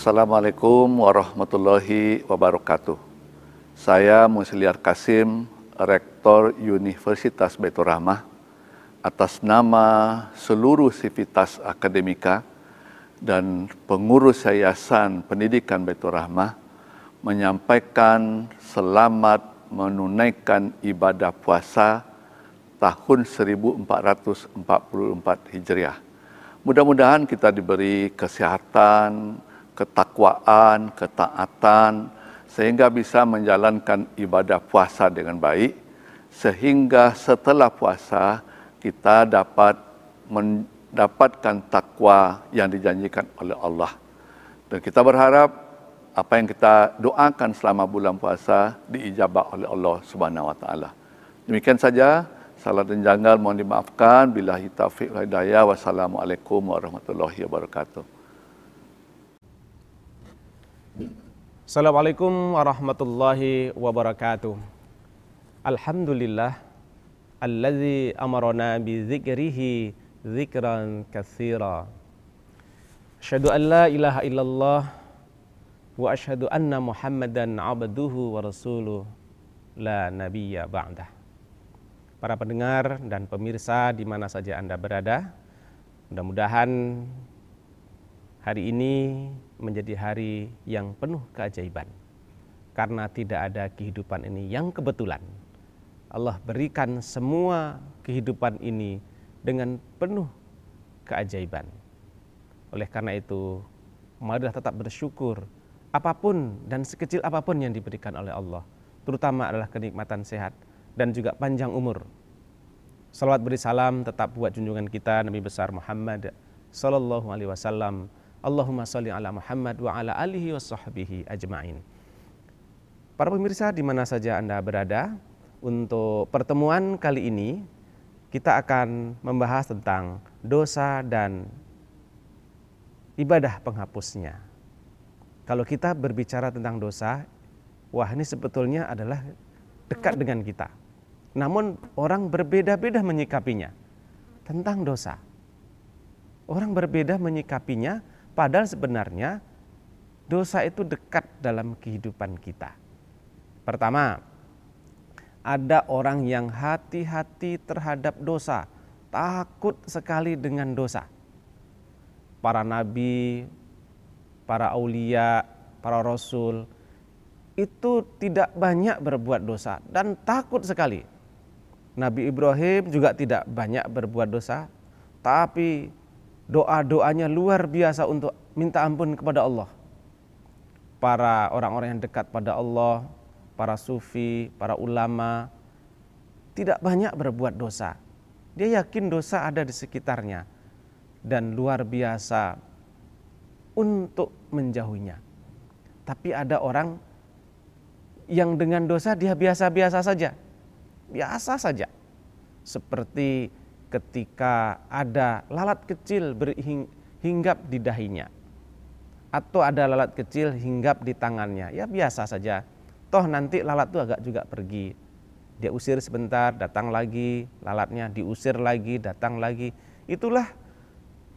Assalamualaikum warahmatullahi wabarakatuh. Saya Musliar Kasim, Rektor Universitas Baitur Rahmah, atas nama seluruh sivitas akademika dan pengurus Yayasan Pendidikan Baitur Rahmah menyampaikan selamat menunaikan ibadah puasa tahun 1444 Hijriah. Mudah-mudahan kita diberi kesehatan, ketakwaan, ketaatan, sehingga bisa menjalankan ibadah puasa dengan baik, sehingga setelah puasa kita dapat mendapatkan takwa yang dijanjikan oleh Allah. Dan kita berharap apa yang kita doakan selama bulan puasa diijabah oleh Allah Subhanahu wa taala. Demikian saja, salah dan janggal mohon dimaafkan. Billahi taufiq wal hidayah. Wassalamualaikum warahmatullahi wabarakatuh. Assalamualaikum warahmatullahi wabarakatuh. Alhamdulillah allazi amarana bi dzikrihi dzikran katsira. Asyhadu an la ilaha illallah wa asyhadu anna Muhammadan abduhu wa rasuluh la nabiyya ba'dah. Para pendengar dan pemirsa di mana saja Anda berada, mudah-mudahan hari ini menjadi hari yang penuh keajaiban. Karena tidak ada kehidupan ini yang kebetulan. Allah berikan semua kehidupan ini dengan penuh keajaiban. Oleh karena itu, marilah tetap bersyukur apapun dan sekecil apapun yang diberikan oleh Allah. Terutama adalah kenikmatan sehat dan juga panjang umur. Salawat beri salam tetap buat junjungan kita Nabi besar Muhammad sallallahu alaihi wasallam. Allahumma sholli ala Muhammad wa ala alihi wa sahbihi ajma'in. Para pemirsa di mana saja Anda berada, untuk pertemuan kali ini kita akan membahas tentang dosa dan ibadah penghapusnya. Kalau kita berbicara tentang dosa, wah ini sebetulnya adalah dekat dengan kita. Namun orang berbeda-beda menyikapinya tentang dosa. Orang berbeda menyikapinya, padahal sebenarnya dosa itu dekat dalam kehidupan kita. Pertama, ada orang yang hati-hati terhadap dosa, takut sekali dengan dosa. Para nabi, para aulia, para rasul itu tidak banyak berbuat dosa dan takut sekali. Nabi Ibrahim juga tidak banyak berbuat dosa, tapi doa-doanya luar biasa untuk minta ampun kepada Allah. Para orang-orang yang dekat pada Allah, para sufi, para ulama, tidak banyak berbuat dosa. Dia yakin dosa ada di sekitarnya dan luar biasa untuk menjauhinya. Tapi ada orang yang dengan dosa dia biasa-biasa saja. Biasa saja. Seperti ketika ada lalat kecil hinggap di dahinya, atau ada lalat kecil hinggap di tangannya, ya biasa saja. Toh nanti lalat itu agak juga pergi. Dia usir sebentar, datang lagi, lalatnya diusir lagi, datang lagi. Itulah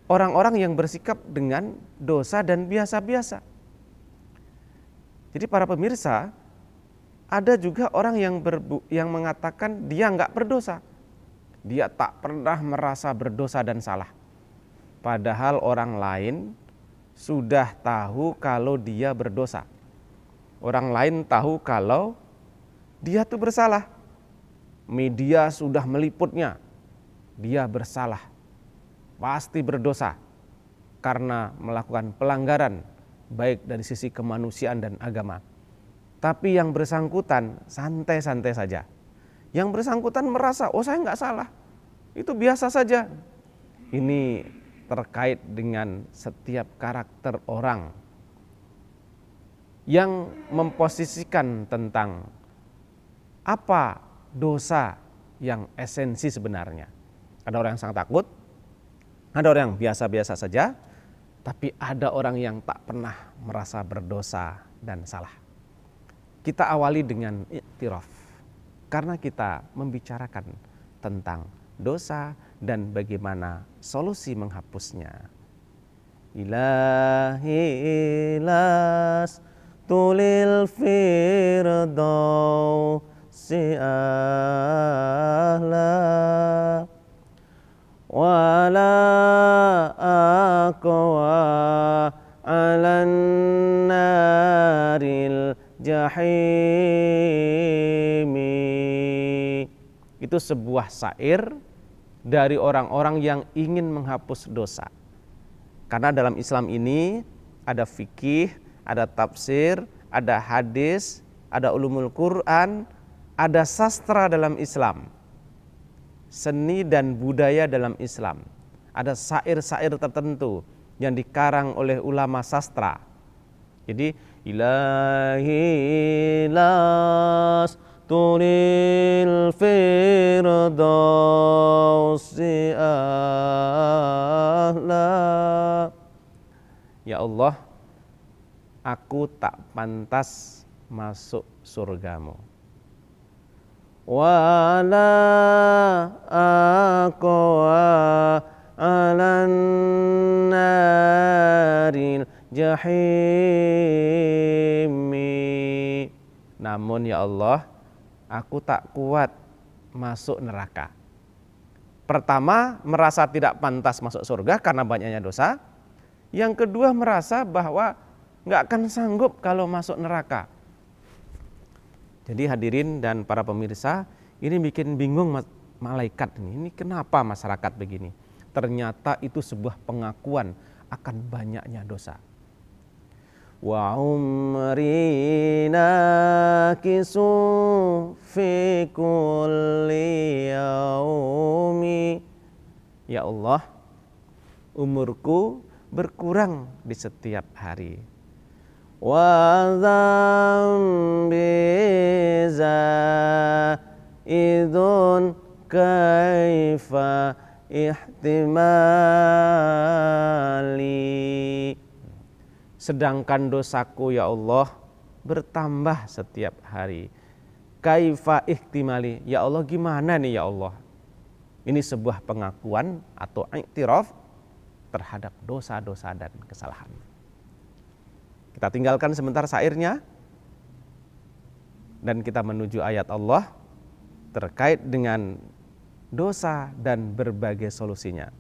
orang-orang yang bersikap dengan dosa dan biasa-biasa. Jadi para pemirsa, ada juga orang yang mengatakan dia nggak berdosa. Dia tak pernah merasa berdosa dan salah. Padahal orang lain sudah tahu kalau dia berdosa. Orang lain tahu kalau dia tuh bersalah. Media sudah meliputnya. Dia bersalah. Pasti berdosa. Karena melakukan pelanggaran baik dari sisi kemanusiaan dan agama. Tapi yang bersangkutan santai-santai saja. Yang bersangkutan merasa, oh saya nggak salah, itu biasa saja. Ini terkait dengan setiap karakter orang yang memposisikan tentang apa dosa yang esensi sebenarnya. Ada orang yang sangat takut, ada orang yang biasa-biasa saja, tapi ada orang yang tak pernah merasa berdosa dan salah. Kita awali dengan iktiraf. Karena kita membicarakan tentang dosa dan bagaimana solusi menghapusnya. ilahi las tulil firdausi ahla wala aqwa alan naril jahimi. Itu sebuah syair dari orang-orang yang ingin menghapus dosa. Karena dalam Islam ini ada fikih, ada tafsir, ada hadis, ada ulumul Quran, ada sastra dalam Islam, seni dan budaya dalam Islam. Ada syair-syair tertentu yang dikarang oleh ulama sastra. Jadi ilahi las turil firdausi ahla. Ya Allah, aku tak pantas masuk surgamu. Wala aqwa alan naril jahimi. Namun ya Allah, aku tak kuat masuk neraka. Pertama, merasa tidak pantas masuk surga karena banyaknya dosa. Yang kedua, merasa bahwa nggak akan sanggup kalau masuk neraka. Jadi hadirin dan para pemirsa, ini bikin bingung malaikat ini. Ini kenapa masyarakat begini? Ternyata itu sebuah pengakuan akan banyaknya dosa. Wa umrina kisu fi kulli yaumi. Ya Allah, umurku berkurang di setiap hari. Wa dzambi zaidun kaifa ihtimali. Sedangkan dosaku ya Allah bertambah setiap hari. Kaifa ihtimali. Ya Allah, gimana nih ya Allah? Ini sebuah pengakuan atau iktiraf terhadap dosa-dosa dan kesalahan. Kita tinggalkan sebentar syairnya dan kita menuju ayat Allah terkait dengan dosa dan berbagai solusinya.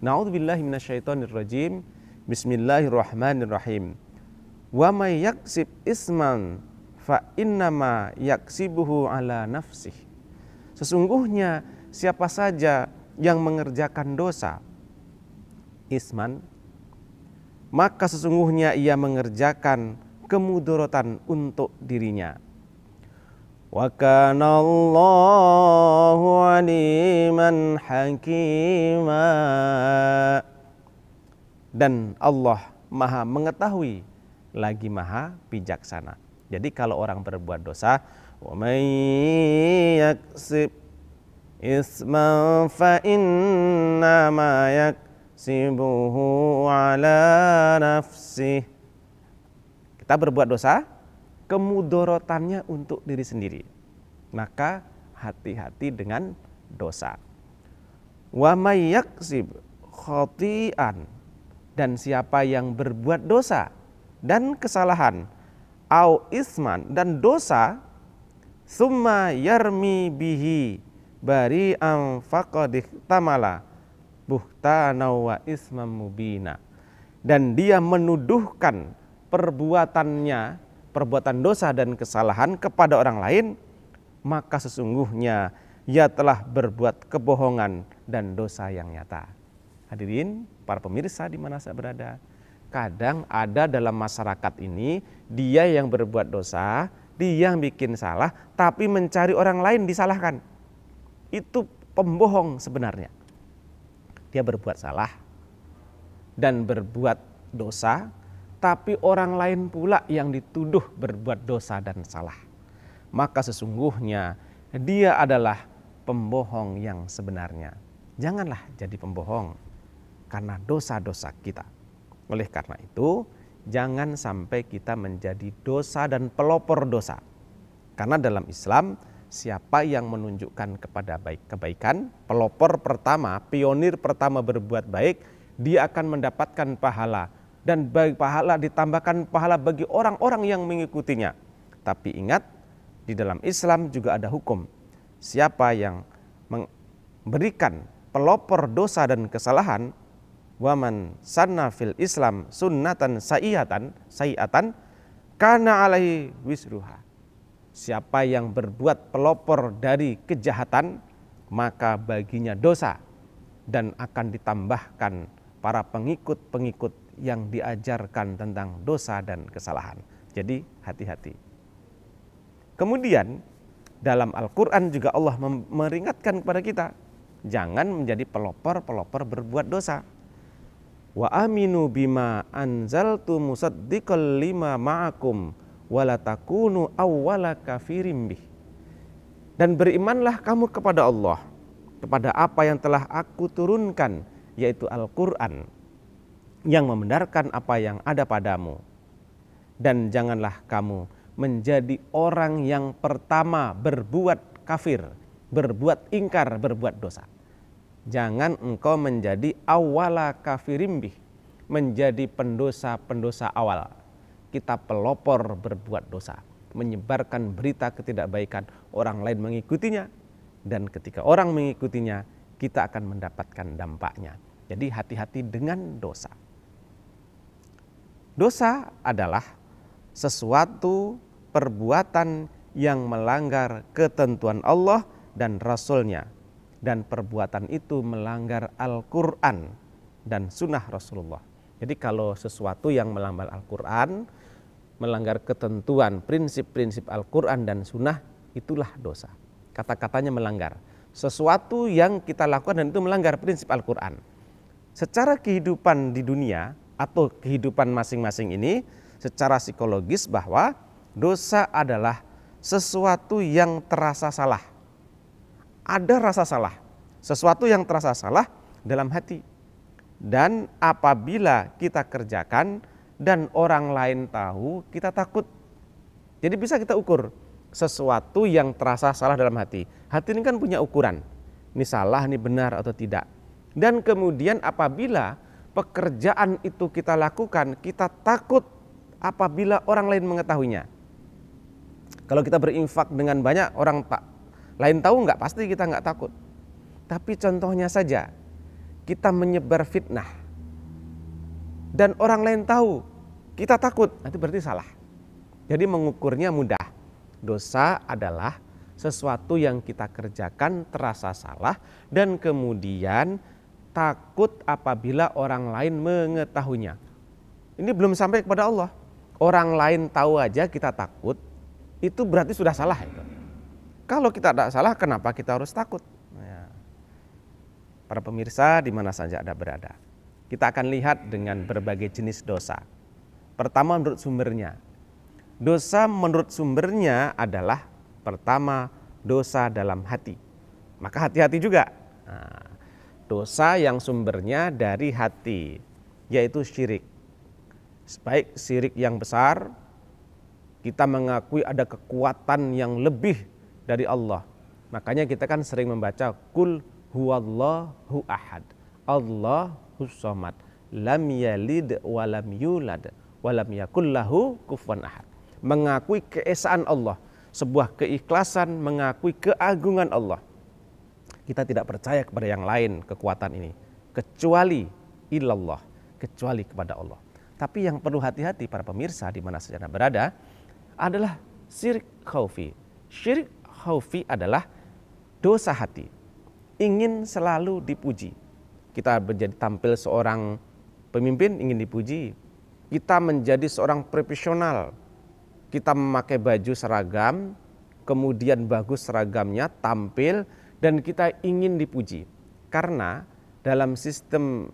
Na'udzubillahi minasyaitonirrajim. Bismillahirrahmanirrahim. Wa may yaksib isman fa innama yaksibuhu ala nafsih. Sesungguhnya siapa saja yang mengerjakan dosa isman, maka sesungguhnya ia mengerjakan kemudaratan untuk dirinya. Wa kana Allahu aliman hakima. Dan Allah Maha mengetahui lagi Maha bijaksana. Jadi kalau orang berbuat dosa, wa may yaksib isman fa inna ma yaksibuhu ala nafsih. Kita berbuat dosa, kemudorotannya untuk diri sendiri. Maka hati-hati dengan dosa. Wa may yaksib khati'an. Dan siapa yang berbuat dosa dan kesalahan, au isman dan dosa, summa yarmi bihi bari'an faqad ihtamala buhtana wa isman mubina. Dan dia menuduhkan perbuatannya, perbuatan dosa dan kesalahan kepada orang lain, maka sesungguhnya ia telah berbuat kebohongan dan dosa yang nyata. Hadirin, para pemirsa di mana saya berada, kadang ada dalam masyarakat ini dia yang berbuat dosa, dia yang bikin salah, tapi mencari orang lain disalahkan. Itu pembohong sebenarnya. Dia berbuat salah dan berbuat dosa, tapi orang lain pula yang dituduh berbuat dosa dan salah. Maka sesungguhnya dia adalah pembohong yang sebenarnya. Janganlah jadi pembohong karena dosa-dosa kita. Oleh karena itu, jangan sampai kita menjadi dosa dan pelopor dosa. Karena dalam Islam, siapa yang menunjukkan kepada kebaikan, pelopor pertama, pionir pertama berbuat baik, dia akan mendapatkan pahala. Dan bagi pahala ditambahkan pahala bagi orang-orang yang mengikutinya. Tapi ingat, di dalam Islam juga ada hukum. Siapa yang memberikan pelopor dosa dan kesalahan, waman sanna fil Islam sunnatan sayiatan kana alaihi wisruha. Siapa yang berbuat pelopor dari kejahatan, maka baginya dosa dan akan ditambahkan para pengikut-pengikut yang diajarkan tentang dosa dan kesalahan. Jadi hati-hati. Kemudian dalam Al-Quran juga Allah meringatkan kepada kita, jangan menjadi pelopor-pelopor berbuat dosa. Wa aminu bima anzaltu musaddiqal lima ma'akum walatakunu awwala kafirim bih. Dan berimanlah kamu kepada Allah, kepada apa yang telah aku turunkan, yaitu Al-Quran, yang membenarkan apa yang ada padamu. Dan janganlah kamu menjadi orang yang pertama berbuat kafir, berbuat ingkar, berbuat dosa. Jangan engkau menjadi awala kafirimbih, menjadi pendosa-pendosa awal. Kita pelopor berbuat dosa, menyebarkan berita ketidakbaikan, orang lain mengikutinya, dan ketika orang mengikutinya, kita akan mendapatkan dampaknya. Jadi hati-hati dengan dosa. Dosa adalah sesuatu perbuatan yang melanggar ketentuan Allah dan Rasul-Nya, dan perbuatan itu melanggar Al-Quran dan Sunnah Rasulullah. Jadi kalau sesuatu yang melanggar Al-Quran, melanggar ketentuan prinsip-prinsip Al-Quran dan Sunnah, itulah dosa. Kata-katanya melanggar. Sesuatu yang kita lakukan dan itu melanggar prinsip Al-Quran. Secara kehidupan di dunia atau kehidupan masing-masing ini, secara psikologis bahwa dosa adalah sesuatu yang terasa salah. Ada rasa salah, sesuatu yang terasa salah dalam hati. Dan apabila kita kerjakan dan orang lain tahu, kita takut. Jadi bisa kita ukur sesuatu yang terasa salah dalam hati. Hati ini kan punya ukuran, ini salah, ini benar atau tidak. Dan kemudian apabila pekerjaan itu kita lakukan, kita takut apabila orang lain mengetahuinya. Kalau kita berinfak dengan banyak, orang lain tahu nggak? Pasti kita nggak takut. Tapi contohnya saja, kita menyebar fitnah dan orang lain tahu, kita takut, nanti berarti salah. Jadi mengukurnya mudah. Dosa adalah sesuatu yang kita kerjakan terasa salah dan kemudian takut apabila orang lain mengetahuinya. Ini belum sampai kepada Allah. Orang lain tahu aja kita takut, itu berarti sudah salah itu. Kalau kita tidak salah, kenapa kita harus takut? Nah, para pemirsa di mana saja Anda berada, kita akan lihat dengan berbagai jenis dosa. Pertama menurut sumbernya. Dosa menurut sumbernya adalah pertama dosa dalam hati. Maka hati-hati juga. Nah, dosa yang sumbernya dari hati, yaitu syirik. Baik syirik yang besar, kita mengakui ada kekuatan yang lebih dari Allah. Makanya kita kan sering membaca Qul huwallahu ahad, Allahus samad, lam yalid walam yulad walam yakul lahu kufuwan ahad. Mengakui keesaan Allah, sebuah keikhlasan mengakui keagungan Allah. Kita tidak percaya kepada yang lain kekuatan ini, kecuali ilallah, kecuali kepada Allah. Tapi yang perlu hati-hati para pemirsa di mana saja Anda berada adalah syirik khaufi. Syirik khaufi adalah dosa hati, ingin selalu dipuji. Kita menjadi tampil seorang pemimpin ingin dipuji. Kita menjadi seorang profesional, kita memakai baju seragam, kemudian bagus seragamnya, tampil, dan kita ingin dipuji. Karena dalam sistem,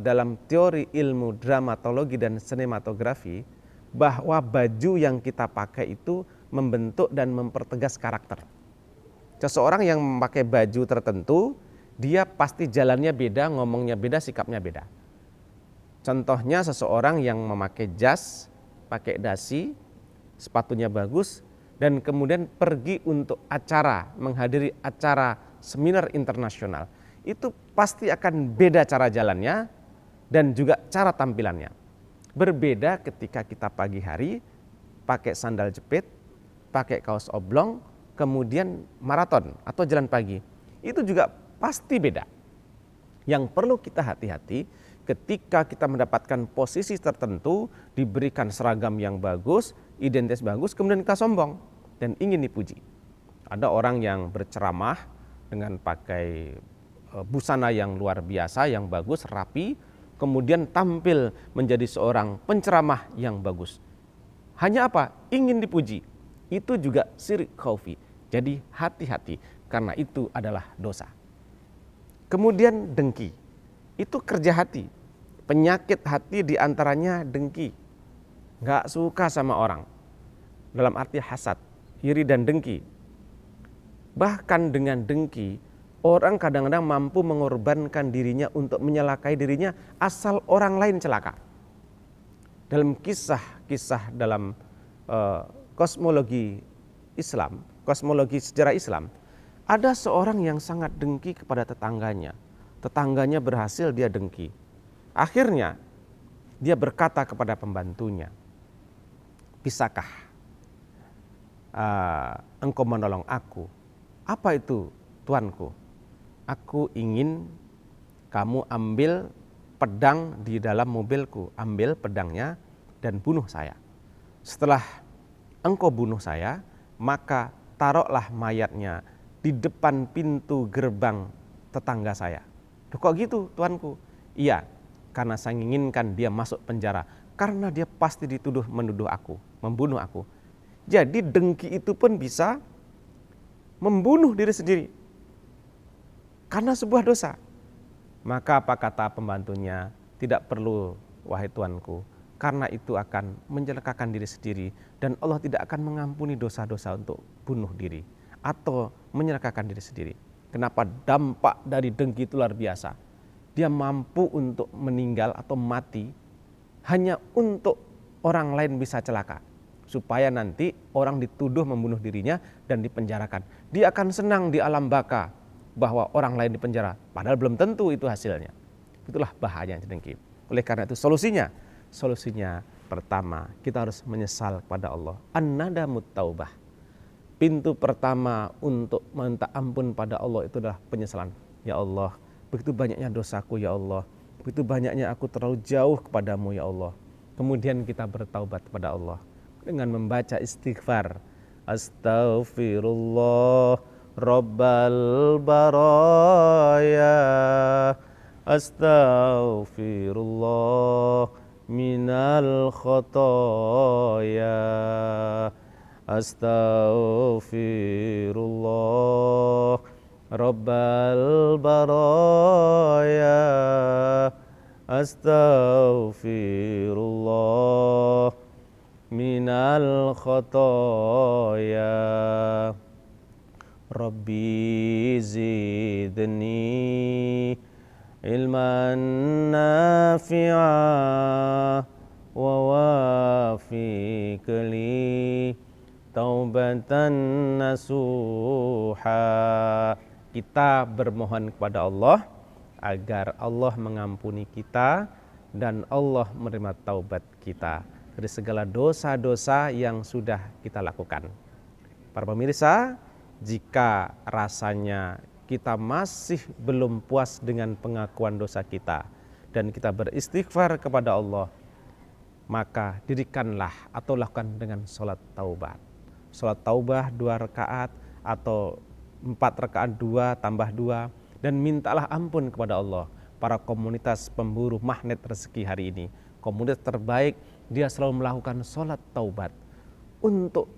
dalam teori ilmu dramatologi dan sinematografi, bahwa baju yang kita pakai itu membentuk dan mempertegas karakter. Seseorang yang memakai baju tertentu, dia pasti jalannya beda, ngomongnya beda, sikapnya beda. Contohnya seseorang yang memakai jas, pakai dasi, sepatunya bagus, dan kemudian pergi untuk acara, menghadiri acara seminar internasional. Itu pasti akan beda cara jalannya, dan juga cara tampilannya. Berbeda ketika kita pagi hari pakai sandal jepit, pakai kaos oblong, kemudian maraton atau jalan pagi. Itu juga pasti beda. Yang perlu kita hati-hati ketika kita mendapatkan posisi tertentu, diberikan seragam yang bagus, identitas bagus, kemudian kita sombong dan ingin dipuji. Ada orang yang berceramah dengan pakai busana yang luar biasa, yang bagus, rapi, kemudian tampil menjadi seorang penceramah yang bagus. Hanya apa? Ingin dipuji. Itu juga syirik khaufi. Jadi hati-hati karena itu adalah dosa. Kemudian dengki. Itu kerja hati. Penyakit hati diantaranya dengki. Nggak suka sama orang. Dalam arti hasad, iri dan dengki. Bahkan dengan dengki, orang kadang-kadang mampu mengorbankan dirinya untuk menyelakai dirinya asal orang lain celaka. Dalam kisah-kisah dalam kosmologi Islam, kosmologi sejarah Islam, ada seorang yang sangat dengki kepada tetangganya. Tetangganya berhasil, dia dengki. Akhirnya dia berkata kepada pembantunya, "Bisakah engkau menolong aku?" "Apa itu, tuanku?" "Aku ingin kamu ambil pedang di dalam mobilku, ambil pedangnya dan bunuh saya. Setelah engkau bunuh saya, maka taruhlah mayatnya di depan pintu gerbang tetangga saya." "Loh, kok gitu, tuanku?" "Iya, karena saya inginkan dia masuk penjara, karena dia pasti dituduh menuduh aku, membunuh aku." Jadi dengki itu pun bisa membunuh diri sendiri karena sebuah dosa. Maka apa kata pembantunya? "Tidak perlu, wahai tuanku, karena itu akan mencelakakan diri sendiri dan Allah tidak akan mengampuni dosa-dosa untuk bunuh diri atau menyelakakan diri sendiri." Kenapa? Dampak dari dengki itu luar biasa. Dia mampu untuk meninggal atau mati hanya untuk orang lain bisa celaka, supaya nanti orang dituduh membunuh dirinya dan dipenjarakan. Dia akan senang di alam baka bahwa orang lain dipenjara, padahal belum tentu itu hasilnya. Itulah bahaya dengki. Oleh karena itu solusinya pertama, kita harus menyesal kepada Allah. An-nadamut taubah. Pintu pertama untuk minta ampun pada Allah itu adalah penyesalan. Ya Allah, begitu banyaknya dosaku ya Allah, begitu banyaknya aku terlalu jauh kepadamu ya Allah. Kemudian kita bertaubat kepada Allah dengan membaca istighfar. Astaghfirullah Rabbal baraya, astaghfirullah minal khotoya, astaghfirullah Rabbal baraya, astaghfirullah minal khotoya. Rabbi zidni ilman nafi'a wa wafiq li taubatan nasuha. Kita bermohon kepada Allah agar Allah mengampuni kita dan Allah menerima taubat kita dari segala dosa-dosa yang sudah kita lakukan. Para pemirsa, jika rasanya kita masih belum puas dengan pengakuan dosa kita dan kita beristighfar kepada Allah, maka dirikanlah atau lakukan dengan sholat taubat. Sholat taubah 2 rakaat atau 4 rakaat 2 tambah 2, dan mintalah ampun kepada Allah. Para komunitas pemburu magnet rezeki hari ini, komunitas terbaik, dia selalu melakukan sholat taubat untuk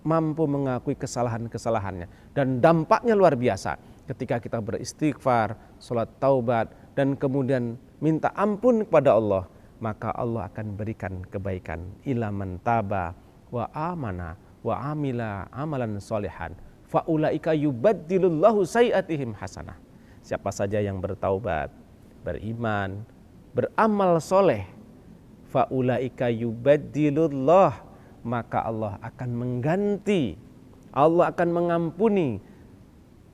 mampu mengakui kesalahan-kesalahannya, dan dampaknya luar biasa ketika kita beristighfar, sholat taubat, dan kemudian minta ampun kepada Allah, maka Allah akan berikan kebaikan. Ila man taba wa amana wa amila amalan solihan faulaika yubaddilullahu sayiatihim hasanah. Siapa saja yang bertaubat, beriman, beramal soleh, faulaika yubaddilullah, maka Allah akan mengganti, Allah akan mengampuni,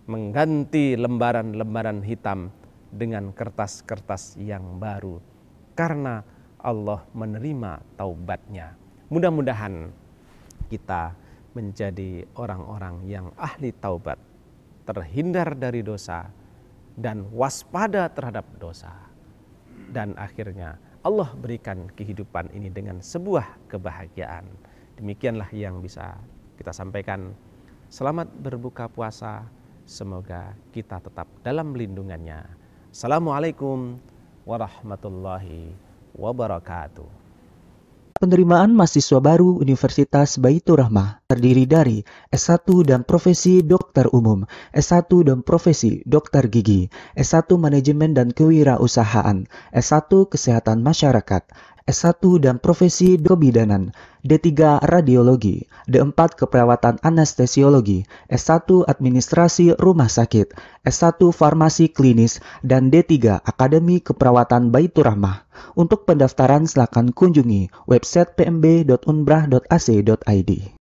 mengganti lembaran-lembaran hitam dengan kertas-kertas yang baru. karena Allah menerima taubatnya. Mudah-mudahan kita menjadi orang-orang yang ahli taubat, terhindar dari dosa dan waspada terhadap dosa. Dan akhirnya Allah berikan kehidupan ini dengan sebuah kebahagiaan. Demikianlah yang bisa kita sampaikan. Selamat berbuka puasa. Semoga kita tetap dalam lindungannya. Assalamualaikum warahmatullahi wabarakatuh. Penerimaan mahasiswa baru Universitas Baitur Rahmah terdiri dari S1 dan Profesi Dokter Umum, S1 dan Profesi Dokter Gigi, S1 Manajemen dan Kewirausahaan, S1 Kesehatan Masyarakat, S1 dan Profesi Kebidanan, D3 Radiologi, D4 Keperawatan Anestesiologi, S1 Administrasi Rumah Sakit, S1 Farmasi Klinis, dan D3 Akademi Keperawatan Baitur Rahmah. Untuk pendaftaran silakan kunjungi website pmb.unbrah.ac.id.